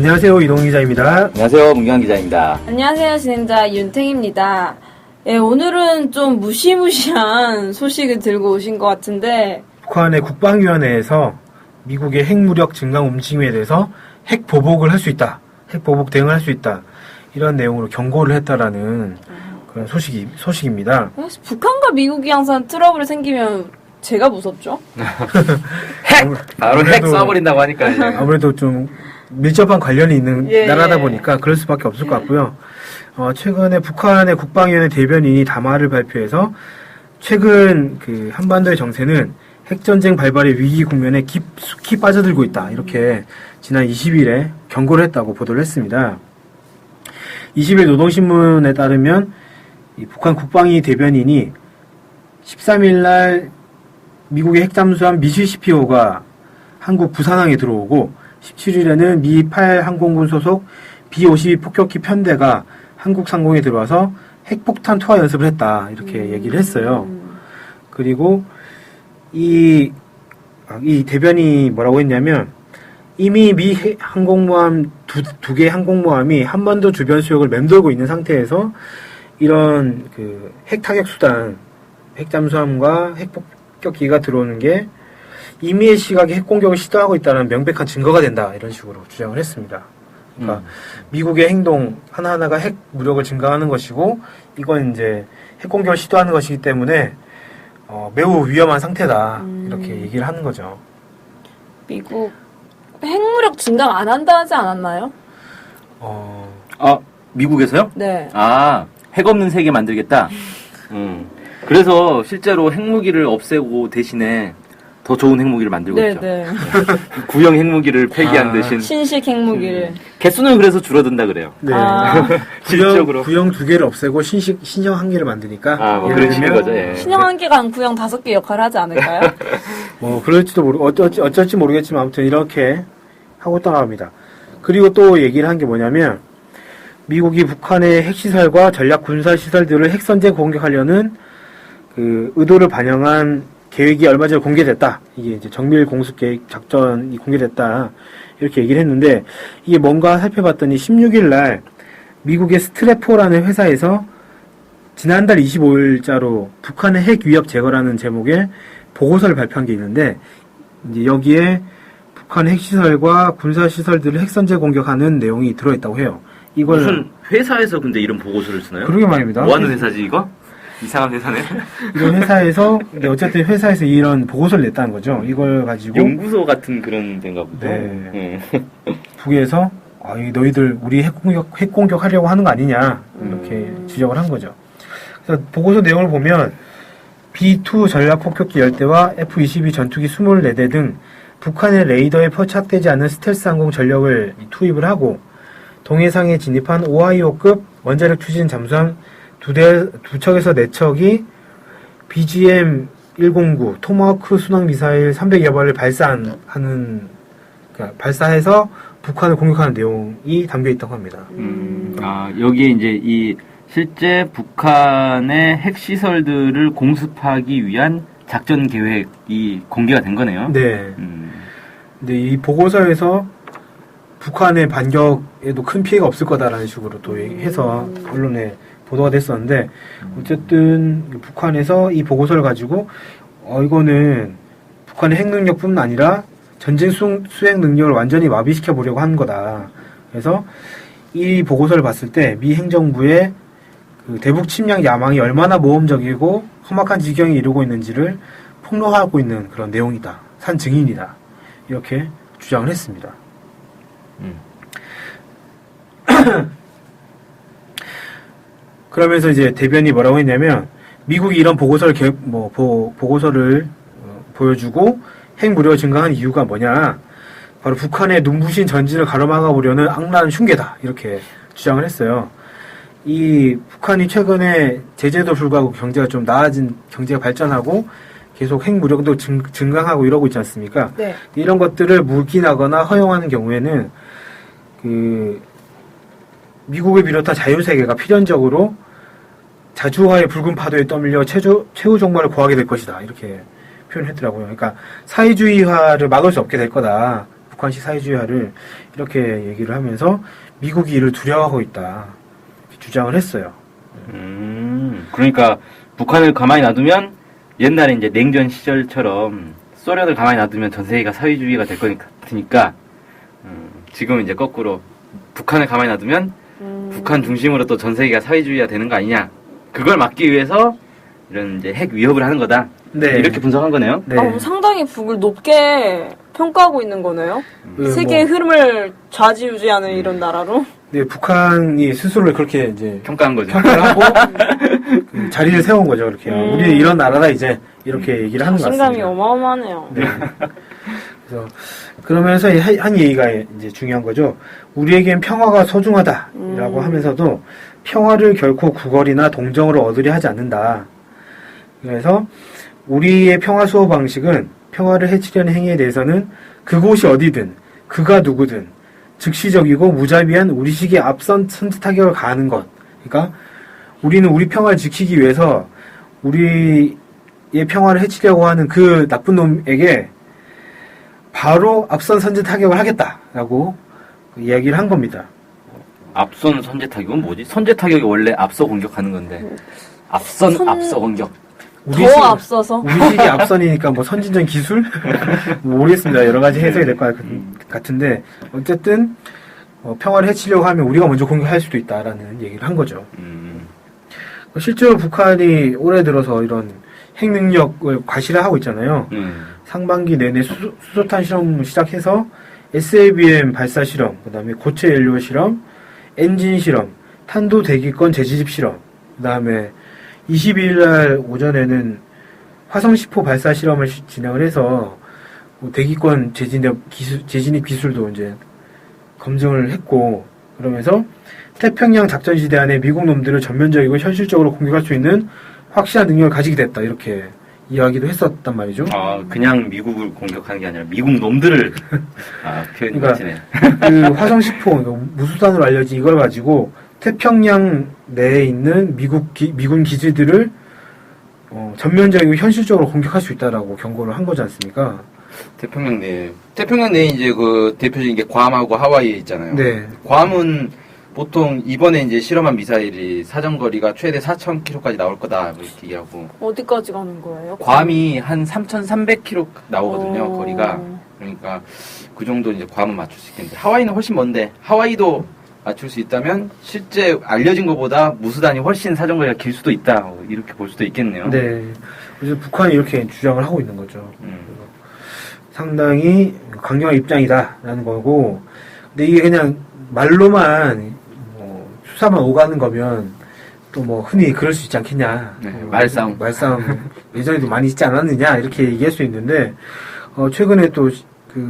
안녕하세요. 이동 기자입니다. 안녕하세요. 문경환 기자입니다. 안녕하세요. 진행자 윤탱입니다. 예, 오늘은 좀 무시무시한 소식을 들고 오신 것 같은데 북한의 국방위원회에서 미국의 핵무력 증강 움직임에 대해서 핵 보복을 할 수 있다. 핵 보복 대응을 할 수 있다. 이런 내용으로 경고를 했다라는 그런 소식입니다. 혹시 북한과 미국이 항상 트러블이 생기면 제가 무섭죠? 바로 핵 쏴버린다고 하니까 이제. 아무래도 좀 밀접한 관련이 있는 예, 나라다 예. 보니까 그럴 수밖에 없을 것 같고요. 최근에 북한의 국방위원회 대변인이 담화를 발표해서 최근 그 한반도의 정세는 핵전쟁 발발의 위기 국면에 깊숙이 빠져들고 있다. 이렇게 지난 20일에 경고를 했다고 보도를 했습니다. 20일 노동신문에 따르면 이 북한 국방위 대변인이 13일 날 미국의 핵잠수함 미시시피호가 한국 부산항에 들어오고 17일에는 미 8항공군 소속 B-52 폭격기 편대가 한국 상공에 들어와서 핵폭탄 투하 연습을 했다. 이렇게 얘기를 했어요. 그리고 이 대변이 뭐라고 했냐면 이미 미 항공모함 두 개의 항공모함이 한반도 주변 수역을 맴돌고 있는 상태에서 이런 그 핵 타격 수단, 핵잠수함과 핵폭격기가 들어오는 게 이미의 시각에 핵공격을 시도하고 있다는 명백한 증거가 된다. 이런 식으로 주장을 했습니다. 그러니까 미국의 행동 하나하나가 핵 무력을 증강하는 것이고 이건 이제 핵공격을 시도하는 것이기 때문에 매우 위험한 상태다. 이렇게 얘기를 하는 거죠. 미국 핵무력 증강 안 한다 하지 않았나요? 미국에서요? 네. 핵 없는 세계 만들겠다. 그래서 실제로 핵무기를 없애고 대신에 더 좋은 핵무기를 만들고 있죠. 네. 구형 핵무기를 폐기한 대신 신식 핵무기를. 개수는 그래서 줄어든다 그래요. 네. 실질적으로. 구형 2개를 없애고 신형 1개를 만드니까. 뭐 그런 식인 거죠. 예. 신형 1개가 한 구형 5개 역할을 하지 않을까요? 그럴지도 어쩔지 모르겠지만 아무튼 이렇게 하고 있다고 합니다. 그리고 또 얘기를 한 게 뭐냐면 미국이 북한의 핵시설과 전략 군사시설들을 핵선제 공격하려는 그 의도를 반영한 계획이 얼마 전에 공개됐다. 이게 이제 정밀 공습 계획 작전이 공개됐다. 이렇게 얘기를 했는데 이게 뭔가 살펴봤더니 16일 날 미국의 스트래포라는 회사에서 지난달 25일자로 북한의 핵 위협 제거라는 제목의 보고서를 발표한 게 있는데 이제 여기에 북한의 핵시설과 군사시설들을 핵선제 공격하는 내용이 들어있다고 해요. 이걸 무슨 회사에서 근데 이런 보고서를 쓰나요? 그러게 말입니다. 뭐 하는 회사지 이거? 이상한 회사네. 이런 회사에서 어쨌든 회사에서 이런 보고서를 냈다는 거죠. 이걸 가지고 연구소 같은 그런 데인가 보죠. 네. 북에서 너희들 우리 핵공격 하려고 하는 거 아니냐 이렇게 지적을 한 거죠. 그래서 보고서 내용을 보면 B-2 전략 폭격기 10대와 F-22 전투기 24대 등 북한의 레이더에 포착되지 않는 스텔스 항공 전력을 투입을 하고 동해상에 진입한 오하이오급 원자력 추진 잠수함 두 척에서 4척이 BGM-109 토마호크 순항 미사일 300여 발을 발사해서 북한을 공격하는 내용이 담겨 있다고 합니다. 여기에 이제 실제 북한의 핵 시설들을 공습하기 위한 작전 계획이 공개가 된 거네요. 네. 근데 이 보고서에서 북한의 반격에도 큰 피해가 없을 거다라는 식으로 또 해서 언론에 보도가 됐었는데 어쨌든 북한에서 이 보고서를 가지고 이거는 북한의 핵 능력뿐만 아니라 전쟁 수행 능력을 완전히 마비시켜 보려고 하는 거다. 그래서 이 보고서를 봤을 때 미 행정부의 그 대북 침략 야망이 얼마나 모험적이고 험악한 지경에 이르고 있는지를 폭로하고 있는 그런 내용이다. 산 증인이다. 이렇게 주장을 했습니다. 그러면서 이제 대변이 뭐라고 했냐면 미국이 이런 보고서를 보여주고 핵 무력을 증강한 이유가 뭐냐? 바로 북한의 눈부신 전진을 가로막아 보려는 악랄한 흉계다. 이렇게 주장을 했어요. 이 북한이 최근에 제재도 불구하고 경제가 좀 나아진 경제가 발전하고 계속 핵 무력도 증강하고 이러고 있지 않습니까? 네. 이런 것들을 묵인하거나 허용하는 경우에는 미국을 비롯한 자유세계가 필연적으로 자주화의 붉은 파도에 떠밀려 최후 종말을 고하게 될 것이다. 이렇게 표현했더라고요. 그러니까 사회주의화를 막을 수 없게 될 거다. 북한식 사회주의화를 이렇게 얘기를 하면서 미국이 이를 두려워하고 있다 주장을 했어요. 그러니까 북한을 가만히 놔두면 옛날에 이제 냉전 시절처럼 소련을 가만히 놔두면 전 세계가 사회주의가 될 거니까 지금 이제 거꾸로 북한을 가만히 놔두면 북한 중심으로 또 전 세계가 사회주의가 되는 거 아니냐. 그걸 막기 위해서 이런 이제 핵 위협을 하는 거다. 네. 이렇게 분석한 거네요. 네. 상당히 북을 높게 평가하고 있는 거네요. 그 세계의 뭐, 흐름을 좌지우지하는 이런 나라로. 네, 북한이 스스로를 그렇게 이제 평가한 거죠. 평가를 하고 그 자리를 세운 거죠. 그렇게 우리 이런 나라다 이제 이렇게 얘기를 하는 것 자신감이 같습니다. 어마어마하네요. 네. 그래서 그러면서 한 얘기가 이제 중요한 거죠. 우리에겐 평화가 소중하다라고 하면서도 평화를 결코 구걸이나 동정으로 얻으려 하지 않는다. 그래서 우리의 평화 수호 방식은 평화를 해치려는 행위에 대해서는 그곳이 어디든 그가 누구든 즉시적이고 무자비한 우리식의 앞선 선제 타격을 가하는 것. 그러니까 우리는 우리 평화를 지키기 위해서 우리의 평화를 해치려고 하는 그 나쁜 놈에게 바로 앞선 선제 타격을 하겠다라고 이야기를 한 겁니다. 앞선 선제 타격은 뭐지? 선제 타격이 원래 앞서 공격하는 건데 앞선 앞서 공격. 더 앞서서. 우리식이 앞선이니까 뭐 선진전 기술? 뭐 모르겠습니다. 여러 가지 해석이 될 것 같은데 어쨌든 평화를 해치려고 하면 우리가 먼저 공격할 수도 있다라는 얘기를 한 거죠. 실제로 북한이 올해 들어서 이런 핵 능력을 과시를 있잖아요. 상반기 내내 수소탄 실험을 시작해서 SLBM 발사 실험, 그 다음에 고체 연료 실험, 엔진 실험, 탄도 대기권 재지집 실험, 그 다음에 22일 날 오전에는 화성 10호 발사 실험을 진행을 해서 대기권 재진입 기술도 이제 검증을 했고, 그러면서 태평양 작전시대 안에 미국 놈들을 전면적이고 현실적으로 공격할 수 있는 확실한 능력을 가지게 됐다. 이렇게 이야기도 했었단 말이죠. 아, 그냥 미국을 공격하는 게 아니라 미국 놈들을 표현이 그러니까 멋지네. 그 화성 10호 무수단으로 알려진 이걸 가지고 태평양 내에 있는 미군 기지들을 전면적이고 현실적으로 공격할 수 있다라고 경고를 한 거지 않습니까? 태평양 내에 이제 그 대표적인 게 괌하고 하와이에 있잖아요. 네. 괌은 보통 이번에 이제 실험한 미사일이 사정거리가 최대 4,000km까지 나올 거다 뭐 이렇게 얘기하고, 어디까지 가는 거예요? 괌이 한 3,300km 나오거든요. 오. 거리가. 그러니까 그 정도 이제 괌은 맞출 수 있겠는데 하와이는 훨씬 먼데 하와이도 맞출 수 있다면 실제 알려진 것보다 무수단이 훨씬 사정거리가 길 수도 있다. 이렇게 볼 수도 있겠네요. 네. 그래서 북한이 이렇게 주장을 하고 있는 거죠. 상당히 강경한 입장이다라는 거고, 근데 이게 그냥 말로만 수사만 오가는 거면 또 뭐 흔히 그럴 수 있지 않겠냐. 네, 말싸움 예전에도 많이 있지 않았느냐 이렇게 얘기할 수 있는데 최근에 또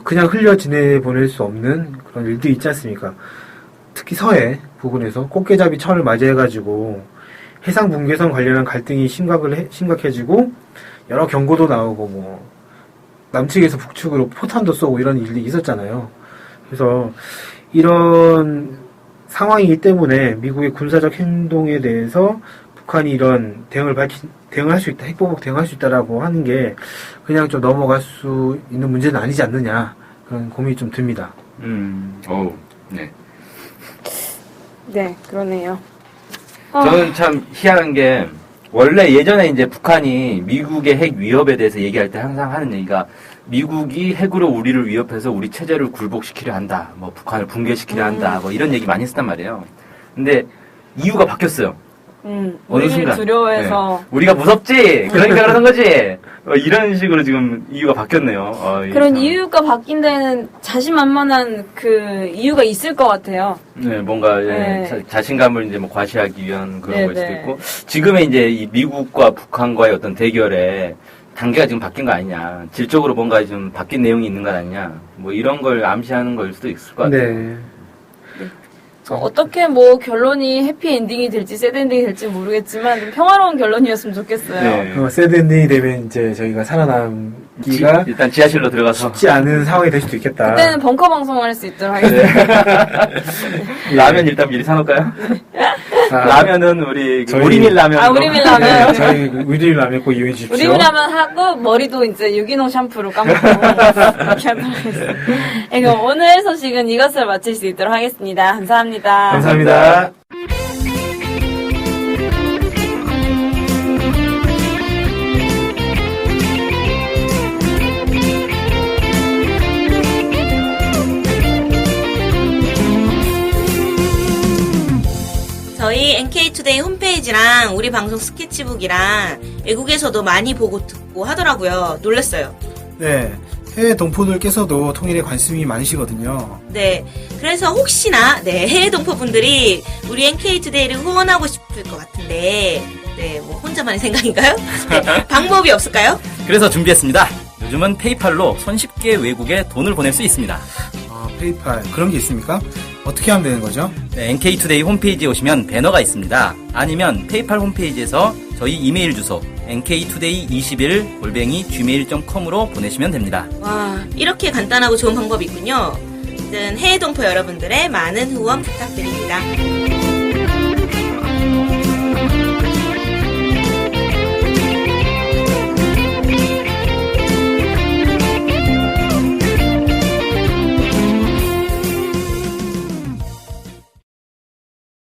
그냥 흘려 지내보낼 수 없는 그런 일들이 있지 않습니까? 특히 서해 부근에서 꽃게잡이 철을 맞이해가지고 해상 붕괴선 관련한 갈등이 심각해지고 여러 경고도 나오고 뭐 남측에서 북측으로 포탄도 쏘고 이런 일이 있었잖아요. 그래서 이런 상황이기 때문에 미국의 군사적 행동에 대해서 북한이 이런 대응을 할 수 있다, 핵보복 대응할 수 있다라고 하는 게 그냥 좀 넘어갈 수 있는 문제는 아니지 않느냐, 그런 고민이 좀 듭니다. 네. 네, 그러네요. 저는 참 희한한 게 원래 예전에 이제 북한이 미국의 핵 위협에 대해서 얘기할 때 항상 하는 얘기가 미국이 핵으로 우리를 위협해서 우리 체제를 굴복시키려 한다. 뭐 북한을 붕괴시키려 한다. 뭐 이런 얘기 많이 했단 말이에요. 근데 이유가 바뀌었어요. 어느 우리를 순간. 두려워해서. 네. 우리가 무섭지? 그러니까 그러는 거지? 이런 식으로 지금 이유가 바뀌었네요. 이게 그런 참. 이유가 바뀐 데는 자신만만한 그 이유가 있을 것 같아요. 네, 뭔가 네. 자신감을 이제 뭐 과시하기 위한 그런 네, 걸 수도 네. 있고, 지금의 이제 이 미국과 북한과의 어떤 대결에 단계가 지금 바뀐 거 아니냐, 질적으로 뭔가 좀 바뀐 내용이 있는 거 아니냐, 뭐 이런 걸 암시하는 걸 수도 있을 것 같아요. 네. 어떻게 뭐 결론이 해피엔딩이 될지 새드엔딩이 될지 모르겠지만 좀 평화로운 결론이었으면 좋겠어요. 네. 새드 엔딩이 되면 이제 저희가 살아남기가 일단 지하실로 들어가서 쉽지 않은 상황이 될 수도 있겠다. 그때는 벙커 방송을 할 수 있도록 하겠습니다. 라면 일단 미리 사놓을까요? 라면은 우리 그 저희- 우리밀 라면. 아, 우리밀 라면. 네, 저희 우리밀 라면 꼭 이용해 주십시오. 우리라면 하고 머리도 이제 유기농 샴푸로 감고 이렇게 하도록 하겠습니다. 네, 그럼 오늘 소식은 이것을 마칠 수 있도록 하겠습니다. 감사합니다. 감사합니다. 저희 NK투데이 홈페이지랑 우리 방송 스케치북이랑 외국에서도 많이 보고 듣고 하더라고요. 놀랐어요. 네, 해외 동포들께서도 통일에 관심이 많으시거든요. 네. 그래서 혹시나, 네, 해외 동포분들이 우리 NK투데이를 후원하고 싶을 것 같은데, 네, 뭐, 혼자만의 생각인가요? 네, 방법이 없을까요? 그래서 준비했습니다. 요즘은 페이팔로 손쉽게 외국에 돈을 보낼 수 있습니다. 아, 페이팔 그런 게 있습니까? 어떻게 하면 되는 거죠? 네, NK투데이 홈페이지에 오시면 배너가 있습니다. 아니면 페이팔 홈페이지에서 저희 이메일 주소 nktoday21@gmail.com으로 보내시면 됩니다. 와, 이렇게 간단하고 좋은 방법이 있군요. 해외 동포 여러분들의 많은 후원 부탁드립니다.